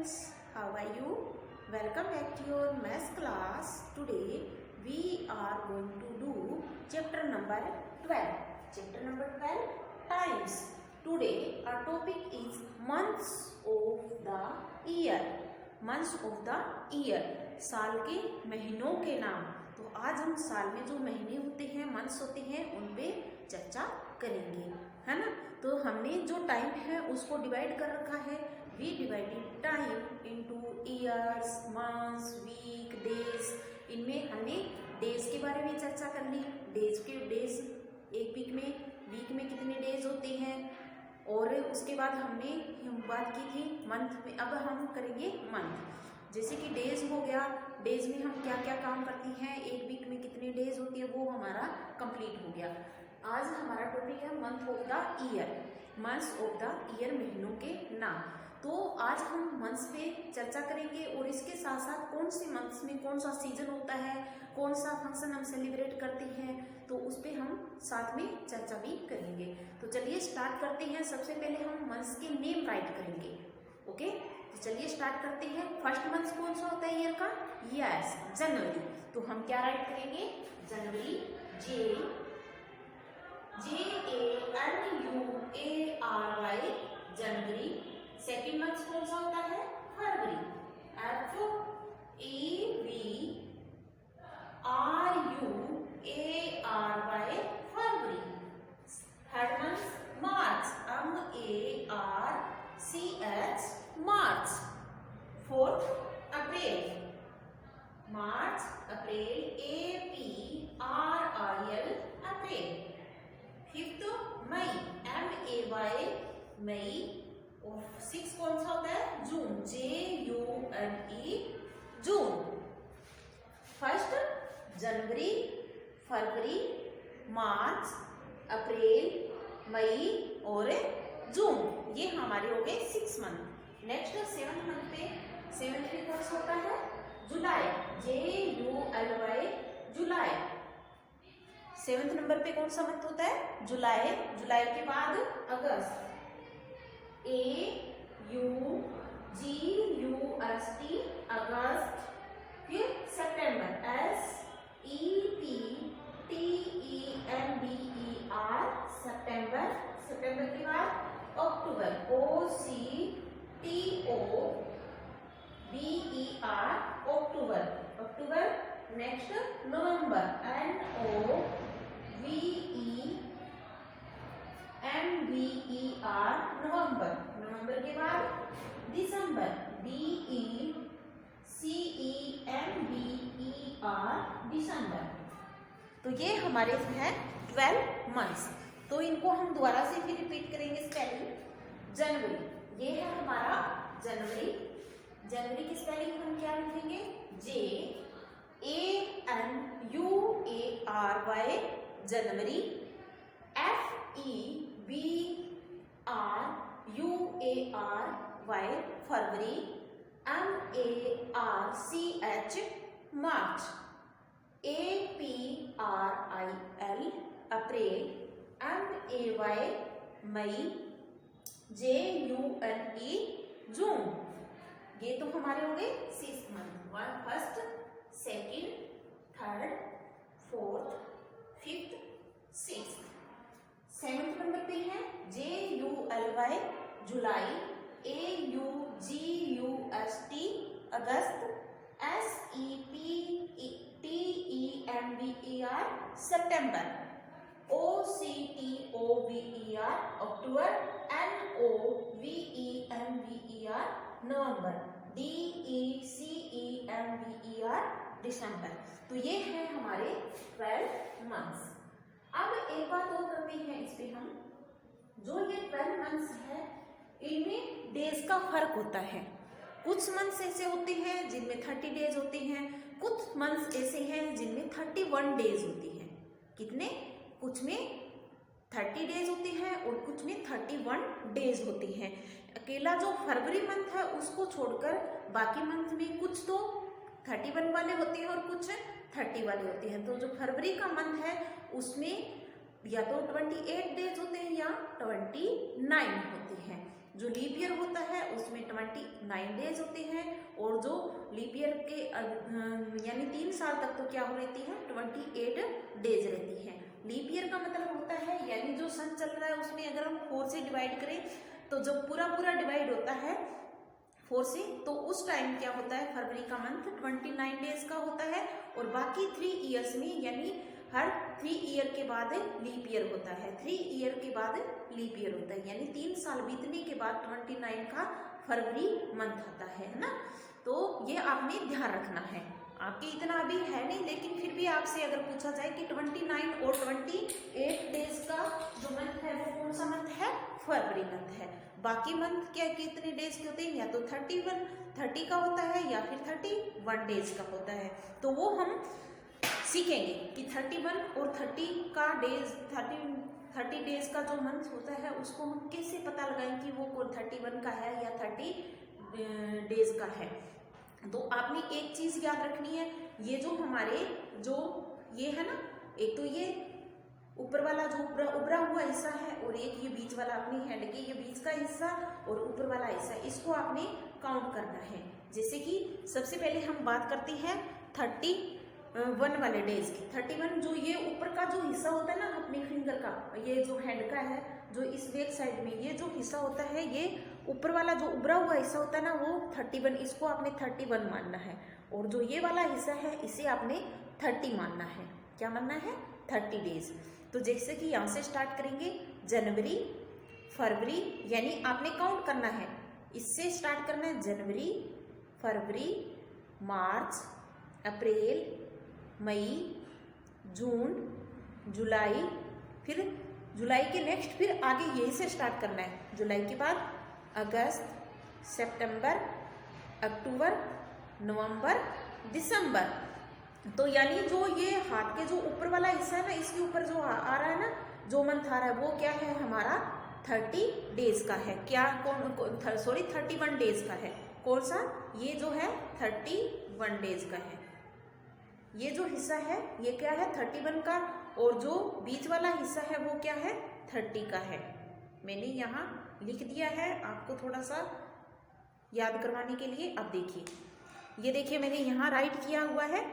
friends, how are you? Welcome back to your math class. Today we are going to do chapter number 12. Chapter number 12, times. Today our topic is months of the year. Months of the year. साल के महीनों के नाम. तो आज हम साल में जो महीने होते हैं, मंथ्स होते हैं, उन पे चर्चा करेंगे, है ना. तो हमने जो टाइम है उसको डिवाइड कर रखा है. We divided time into years, months, week, days. इनमें हमने डेज के बारे में चर्चा कर ली. डेज एक वीक में कितने डेज होते हैं. और उसके बाद हमने बात की थी मंथ में. अब हम करेंगे मंथ. जैसे कि डेज हो गया, डेज में हम क्या क्या काम करते हैं, एक वीक में कितने डेज होती है, वो हमारा कंप्लीट हो गया. आज हमारा टॉपिक है month of the year. Months of the year, महीनों के नाम. तो आज हम मंथ्स पे चर्चा करेंगे और इसके साथ साथ कौन से मंथ्स में कौन सा सीजन होता है, कौन सा फंक्शन हम सेलिब्रेट करते हैं, तो उस पे हम साथ में चर्चा भी करेंगे. तो चलिए स्टार्ट करते हैं. सबसे पहले हम मंथ्स के नेम राइट करेंगे. ओके, तो चलिए स्टार्ट करते हैं. फर्स्ट मंथ कौन सा होता है ईयर का? यस, जनवरी. तो हम क्या राइट करेंगे? जनवरी. JANUARY, जनवरी. सेकेंड मंथ कौन सा होता है? फरवरी. FEBRUARY, फरवरी. Third month March. MARCH, मार्च. फोर्थ अप्रैल. अप्रैल. APRIL, अप्रैल. फिफ्थ मई. MAY, मई. और सिक्स कौन सा होता है? जून. JUNE, जून. फर्स्ट जनवरी, फरवरी, मार्च, अप्रैल, मई और जून. ये हमारे हो गए 6 मंथ. नेक्स्ट सेवंथ मंथ पे कौन सा होता है? जुलाई. JULY, जुलाई. सेवंथ नंबर पे कौन सा मंथ होता है? जुलाई. जुलाई के बाद अगस्त. AUGUST, अगस्त. फिर सितंबर. SEPTEMBER, सितंबर. सितंबर के बाद अक्टूबर. OCTOBER, अक्टूबर. नेक्स्ट नवंबर. NOVEMBER, नवंबर के बाद दिसंबर. DECEMBER, दिसंबर. तो ये हमारे हैं 12 मंथ्स. तो इनको हम दोबारा से फिर रिपीट करेंगे स्पेलिंग. जनवरी, ये है हमारा जनवरी. जनवरी की स्पेलिंग हम क्या लिखेंगे? JANUARY, जनवरी. FEBRUARY, फरवरी. MARCH, मार्च. APRIL, अप्रैल. MAY, मई. JUNE, जून. ये तो हमारे हो गए 6 month. First, second, third, fourth, fifth, sixth. Seventh number पे है JULY, जुलाई. AUGUST, अगस्त. SEPTEMBER, सितंबर. OCTOBER, अक्टूबर. NOVEMBER, नवंबर. DECEMBER, दिसंबर. तो ये है हमारे 12 मंथ्स. अब एक बात और करते हैं इस पे हम. जो ये 12 मंथ्स है, इनमें डेज का फर्क होता है. कुछ मंथ्स ऐसे होते हैं जिनमें 30 डेज होते हैं. कुछ मंथ्स ऐसे हैं जिनमें 31 डेज होती हैं. कितने? कुछ में 30 डेज होती हैं और कुछ में 31 डेज होती हैं. अकेला जो फरवरी मंथ है उसको छोड़कर बाकी मंथ में कुछ तो 31 वाले होते हैं और कुछ 30 वाले होते हैं. तो जो फरवरी का मंथ है उसमें या तो 28 डेज होते हैं या 29 होते हैं. जो लीप ईयर होता है उसमें 29 डेज होते हैं, और जो लीप ईयर के यानी 3 साल तक तो क्या हो रहती है 28 डेज रहती है। लीप ईयर का मतलब होता है यानी जो सन चल रहा है उसमें अगर हम 4 से डिवाइड करें तो जब पूरा डिवाइड होता है 4 से, तो उस टाइम क्या होता है फरवरी का मंथ 29 डेज का होता है, और बाकी 3 ईयर्स में यानी हर 3 ईयर के बाद लीप ईयर होता है, 3 ईयर के बाद लीप ईयर होता है, यानी 3 साल बीतने के बाद 29 का फरवरी मंथ आता है ना। तो ये आपने ध्यान रखना है। आपके इतना अभी है नहीं, लेकिन फिर भी आपसे अगर पूछा जाए कि 29 और 28 डेज का जो मंथ है वो कौन सा मंथ है, फरवरी मंथ है। बाकी मंथ क्या कितने डेज के होते हैं, या तो 30 का होता है या फिर 31 डेज का होता है। तो वो हम सीखेंगे कि 31 और 30 का डेज 30 डेज का जो मंथ होता है उसको हम कैसे पता लगाएं कि वो 31 का है या 30 डेज का है। तो आपने एक चीज याद रखनी है, ये जो हमारे जो ये है ना, एक तो ये ऊपर वाला जो उभरा हुआ हिस्सा है, और एक ये बीच वाला अपनी हैंड के ये बीच का हिस्सा और ऊपर वाला हिस्सा, इसको आपने काउंट करना है। जैसे कि सबसे पहले हम बात करते हैं 31 वाले डेज की। 31 जो ये ऊपर का जो हिस्सा होता है ना अपने फिंगर का, ये जो हैंड का है, जो इस बैक साइड में ये जो हिस्सा होता है, ये ऊपर वाला जो उभरा हुआ हिस्सा होता है ना वो 31, इसको आपने 31 मानना है, और जो ये वाला हिस्सा है इसे आपने 30 मानना है। क्या मानना है, 30 डेज। तो जैसे कि यहाँ से स्टार्ट करेंगे जनवरी, फरवरी, यानी आपने काउंट करना है, इससे स्टार्ट करना है जनवरी, फरवरी, मार्च, अप्रैल, मई, जून, जुलाई, फिर जुलाई के नेक्स्ट फिर आगे यही से स्टार्ट करना है। जुलाई के बाद अगस्त, सितंबर, अक्टूबर, नवंबर, दिसंबर। तो यानी जो ये हाथ के जो ऊपर वाला हिस्सा है ना, इसके ऊपर जो आ रहा है ना, जो मंथ आ रहा है वो क्या है हमारा 30 डेज का है। क्या 31 डेज का है। कौन सा, ये जो है 31 डेज का है। ये जो हिस्सा है ये क्या है 31 का, और जो बीच वाला हिस्सा है वो क्या है 30 का है। मैंने यहाँ लिख दिया है आपको थोड़ा सा याद करवाने के लिए। अब देखिए, ये देखिए मैंने यहाँ राइट किया हुआ है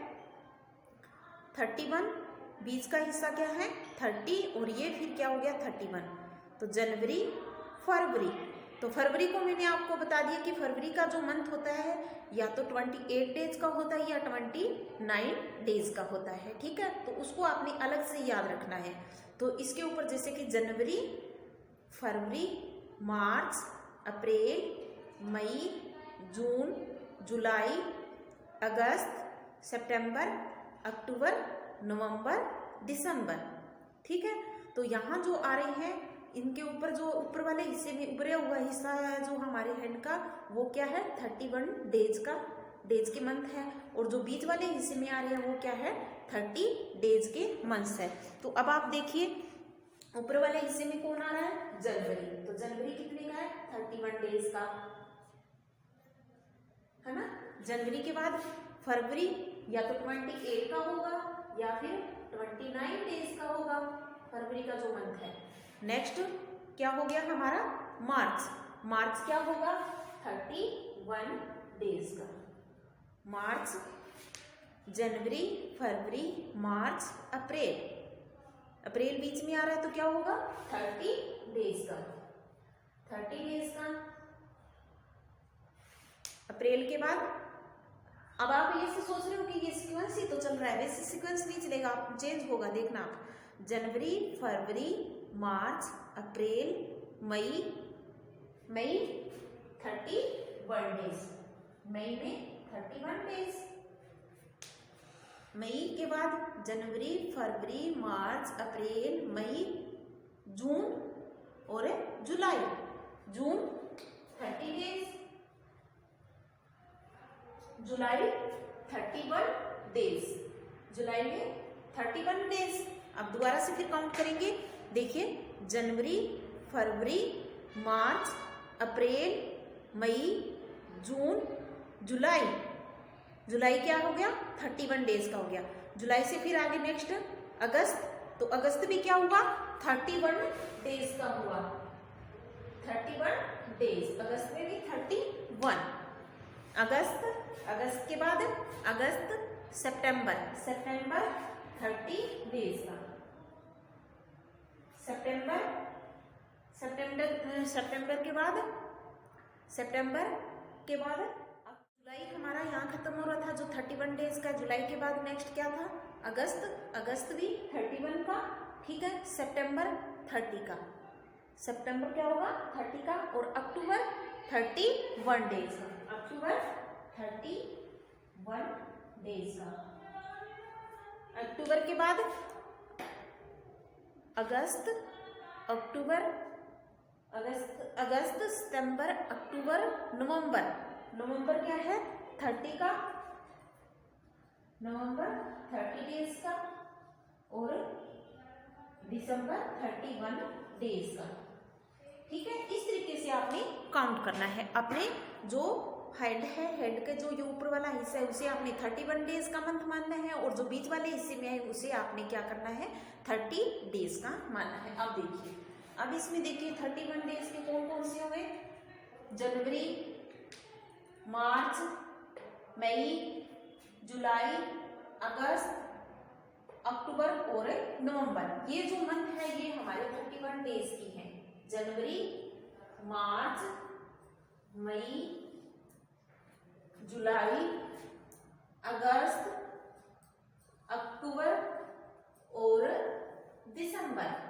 31, बीच का हिस्सा क्या है 30, और ये फिर क्या हो गया 31। तो जनवरी, फरवरी, तो फरवरी को मैंने आपको बता दिया कि फरवरी का जो मंथ होता है या तो 28 डेज का होता है या 29 डेज का होता है। ठीक है, तो उसको आपने अलग से याद रखना है। तो इसके ऊपर जैसे कि जनवरी, फरवरी, मार्च, अप्रैल, मई, जून, जुलाई, अगस्त, सितंबर, अक्टूबर, नवंबर, दिसंबर। ठीक है, तो यहाँ जो आ रहे हैं इनके ऊपर जो ऊपर वाले हिस्से में उभरा हुआ हिस्सा है जो हमारे हैंड का, वो क्या है 31 डेज के मंथ है, और जो बीच वाले हिस्से में आ रहे हैं वो क्या है 30 डेज के मंथ्स है। तो अब आप देखिए ऊपर वाले हिस्से में कौन आ रहा है, जनवरी। तो जनवरी कितने का है 31 डेज का है ना। जनवरी के बाद फरवरी या तो 28 का होगा या फिर 29 डेज का होगा फरवरी का जो मंथ है। नेक्स्ट क्या हो गया हमारा मार्च। मार्च क्या होगा 31 डेज का। मार्च, जनवरी, फरवरी, मार्च, अप्रैल। अप्रैल बीच में आ रहा है तो क्या होगा 30 डेज का। 30 डेज का अप्रैल के बाद। अब आप ये से सोच रहे हो कि ये सीक्वेंस ही तो चल रहा है, वैसे सीक्वेंस नहीं चलेगा, आप चेंज होगा, देखना आप। जनवरी, फरवरी, मार्च, अप्रैल, मई 31 डेज। मई में 31 डेज। मई के बाद जनवरी, फरवरी, मार्च, अप्रैल, मई, जून और जुलाई। जून 30 डेज। जुलाई 31 डेज। जुलाई में 31 डेज। अब दोबारा से फिर काउंट करेंगे। देखिए जनवरी, फरवरी, मार्च, अप्रैल, मई, जून, जुलाई। जुलाई क्या हो गया 31 डेज का हो गया। जुलाई से फिर आगे नेक्स्ट अगस्त। तो अगस्त भी क्या हुआ 31 डेज का हुआ। 31 डेज। अगस्त में भी 31। अगस्त, अगस्त के बाद अगस्त, सितंबर, सितंबर 30 डेज का, सितंबर, सितंबर के बाद, सितंबर के बाद जुलाई हमारा यहाँ खत्म हो रहा था जो 31 डेज का। जुलाई के बाद नेक्स्ट क्या था? अगस्त, अगस्त भी 31 का, ठीक है। सितंबर 30 का, सितंबर क्या होगा? 30 का। और अक्टूबर 31 डेज का, अक्टूबर 31 डेज का। अक्टूबर के बाद अगस्त, अक्टूबर, अगस्त, अगस्त, सितंबर, अक्टूबर, नवंबर, नवंबर क्या है? 30 का, नवंबर 30 डेज का। और दिसंबर 31 डेज का, ठीक है। इस तरीके से आपने काउंट करना है। अपने जो हेड है, हेड के जो ये ऊपर वाला हिस्सा है उसे आपने 31 डेज का मंथ मानना है, और जो बीच वाले हिस्से में है उसे आपने क्या करना है? 30 डेज का मानना है। अब देखिए, अब इसमें देखिए 31 डेज के कौन कौन से हुए? जनवरी, मार्च, मई, जुलाई, अगस्त, अक्टूबर और नवंबर। ये जो मंथ है ये हमारे 31 डेज की है। जनवरी, मार्च, मई, जुलाई, अगस्त, अक्टूबर और दिसंबर।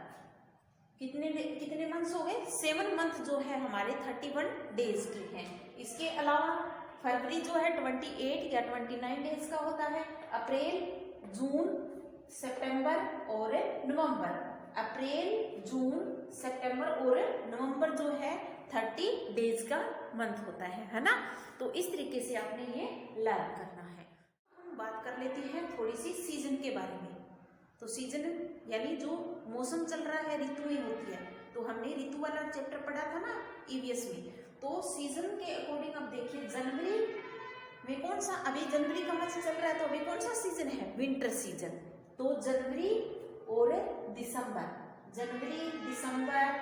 कितने मंथ्स हो गए? 7 मंथ जो है हमारे 31 डेज की हैं। इसके अलावा फरवरी जो है 28 या 29 डेज का होता है। अप्रैल, जून, सितंबर और नवंबर। अप्रैल, जून, सितंबर और नवंबर जो है 30 डेज का मंथ होता है ना। तो इस तरीके से आपने ये लर्न करना है। हम बात कर लेते हैं थोड़ी सी सीजन के बारे में। तो सीजन यानी जो मौसम चल रहा है, ऋतुएं होती है। तो हमने ऋतु वाला चैप्टर पढ़ा था ना ईवीएस में। तो सीजन के अकॉर्डिंग अब देखिए, जनवरी में कौन सा, अभी जनवरी का मंथ चल रहा है तो अभी कौन सा सीजन है? Winter season. तो जनवरी और दिसंबर, जनवरी, दिसंबर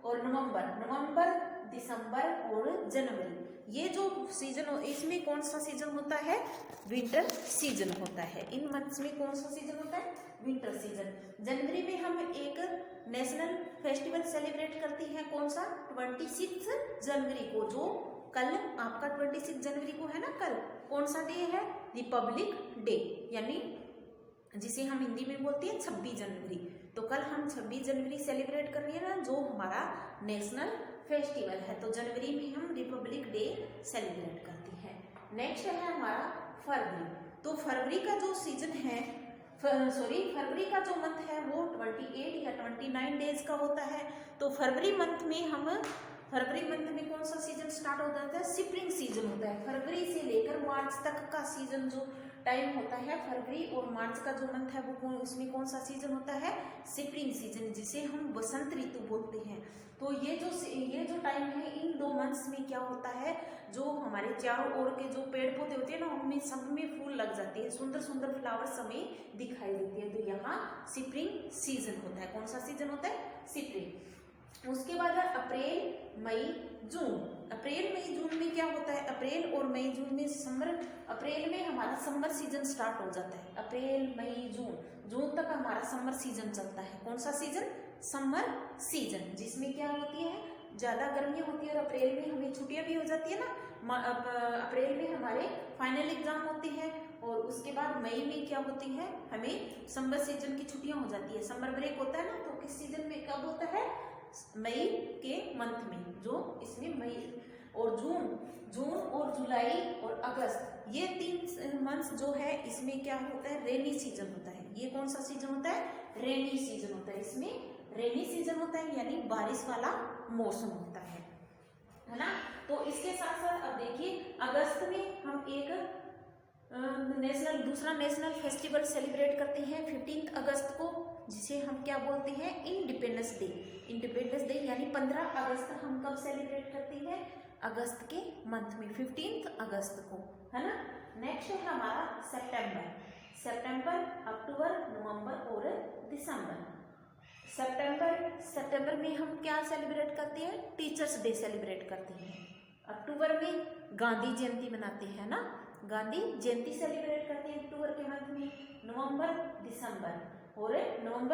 और नवंबर, नवंबर, दिसंबर और जनवरी, ये जो सीजन हो, इसमें कौन सा सीजन होता है? विंटर सीजन होता है। इन मंथ्स में कौन सा सीजन होता है? Winter season. जनवरी में हम एक नेशनल फेस्टिवल सेलिब्रेट करते हैं, कौन सा? 26 जनवरी को, जो कल आपका 26 जनवरी को है ना। कल कौन सा डे है? रिपब्लिक डे, यानी जिसे हम हिंदी में बोलते हैं 26 जनवरी। तो कल हम 26 जनवरी सेलिब्रेट कर रहे हैं ना, जो हमारा नेशनल फेस्टिवल है। तो जनवरी में हम रिपब्लिक डे सेलिब्रेट करते हैं। नेक्स्ट है हमारा फरवरी। तो फरवरी का जो सीजन है, फरवरी का जो मंथ है वो 28 या 29 डेज का होता है। तो फरवरी मंथ में कौन सा सीजन स्टार्ट हो जाता है? स्प्रिंग सीजन होता है। फरवरी से लेकर मार्च तक का सीजन जो टाइम होता है, फरवरी और मार्च का जो मंथ है वो उसमें कौन सा सीजन होता है? स्प्रिंग सीजन, जिसे हम बसंत ऋतु बोलते हैं। तो ये जो टाइम है, इन 2 मंथ्स में क्या होता है? जो हमारे चारों ओर के जो पेड़ पौधे होते हैं ना, उनमें सब में फूल लग जाते हैं, सुंदर सुंदर फ्लावर्स हमें दिखाई देते हैं। तो यहाँ स्प्रिंग सीजन होता है। कौन सा सीजन होता है? स्प्रिंग। उसके बाद है अप्रैल, मई, जून। अप्रैल, मई, जून में क्या होता है? अप्रैल और मई, जून में समर, अप्रैल में हमारा समर सीजन स्टार्ट हो जाता है। अप्रैल, मई, जून तक हमारा समर सीजन चलता है। कौन सा सीजन? समर सीजन, जिसमें क्या होती है? ज्यादा गर्मी होती है और अप्रैल में हमें छुट्टियां भी हो जाती है ना। अप्रैल में हमारे फाइनल एग्जाम होते हैं, और उसके बाद मई में क्या होती है? हमें समर सीजन की छुट्टियां हो जाती है, समर ब्रेक होता है ना। तो किस सीजन में कब होता है? मई के मंथ में, जो इसमें मई और जून और जुलाई और अगस्त, ये 3 मंथ्स जो है इसमें क्या होता है? रेनी सीजन होता है। ये कौन सा सीजन होता है? रेनी सीजन होता है। इसमें रेनी सीजन होता है, यानी बारिश वाला मौसम होता है ना। तो इसके साथ साथ अब देखिए, अगस्त में हम एक दूसरा नेशनल फेस्टिवल सेलिब्रेट करते हैं 15 अगस्त को, जिसे हम क्या बोलते हैं? Independence day. इंडिपेंडेंस डे यानी 15 अगस्त हम कब सेलिब्रेट करते हैं? अगस्त के मंथ में, 15 अगस्त को, है ना। नेक्स्ट है हमारा सितंबर, अक्टूबर, नवंबर और दिसंबर। सितंबर में हम क्या सेलिब्रेट करते हैं? टीचर्स डे सेलिब्रेट करते हैं। अक्टूबर में गांधी जयंती मनाते हैं ना, गांधी जयंती सेलिब्रेट करते हैं अक्टूबर के मंथ में, नवंबर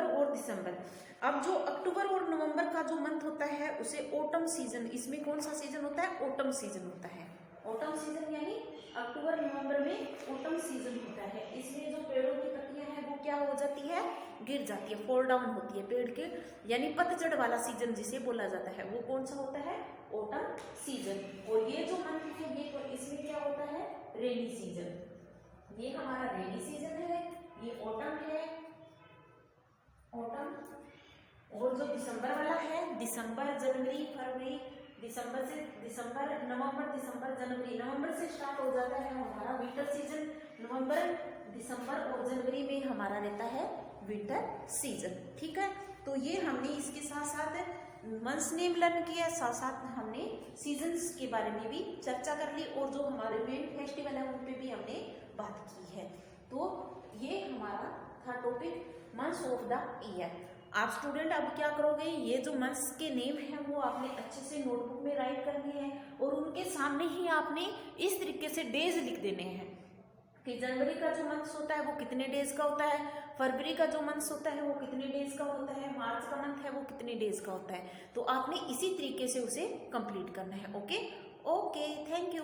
और दिसंबर। अब जो अक्टूबर और नवंबर का जो मंथ होता है उसे ऑटम सीजन, इसमें कौन सा सीजन होता है, ऑटम सीजन होता है। ऑटम सीजन यानी अक्टूबर नवंबर में ऑटम सीजन होता है। इसमें जो पेड़ों की पत्तियां हैं वो क्या हो जाती है, गिर जाती है, फॉल डाउन होती है पेड़ के, यानी पतझड़ वाला सीजन जिसे बोला जाता है वो कौन सा होता है, ऑटम सीजन। और ये जो मंथ है ये तो इसमें क्या होता है, रेनी सीजन। ये हमारा रेनी सीजन है, ये ऑटम है, ऑटम। और जो दिसंबर वाला है, दिसंबर जनवरी फरवरी, दिसंबर नवंबर दिसंबर जनवरी, नवंबर से स्टार्ट हो जाता है हमारा विंटर सीजन। नवंबर दिसंबर और जनवरी में हमारा रहता है विंटर सीजन। ठीक है, तो ये हमने इसके साथ साथ मंथ्स नेम लर्न किया, साथ साथ हमने सीजन्स के बारे में भी चर्चा कर ली, और जो हमारे मेन फेस्टिवल है उन पे भी हमने बात की है। तो ये हमारा था topic months of the year. आप स्टूडेंट अब क्या करोगे, ये जो मंथ्स के नेम हैं वो आपने अच्छे से नोटबुक में राइट करने हैं, और उनके सामने ही आपने इस तरीके से डेज लिख देने हैं कि जनवरी का जो मंथ्स होता है वो कितने डेज का होता है, फरवरी का जो मंथ्स होता है वो कितने डेज का होता है, मार्च का मंथ है वो कितने डेज का होता है। तो आपने इसी तरीके से उसे कंप्लीट करना है। Okay, thank you.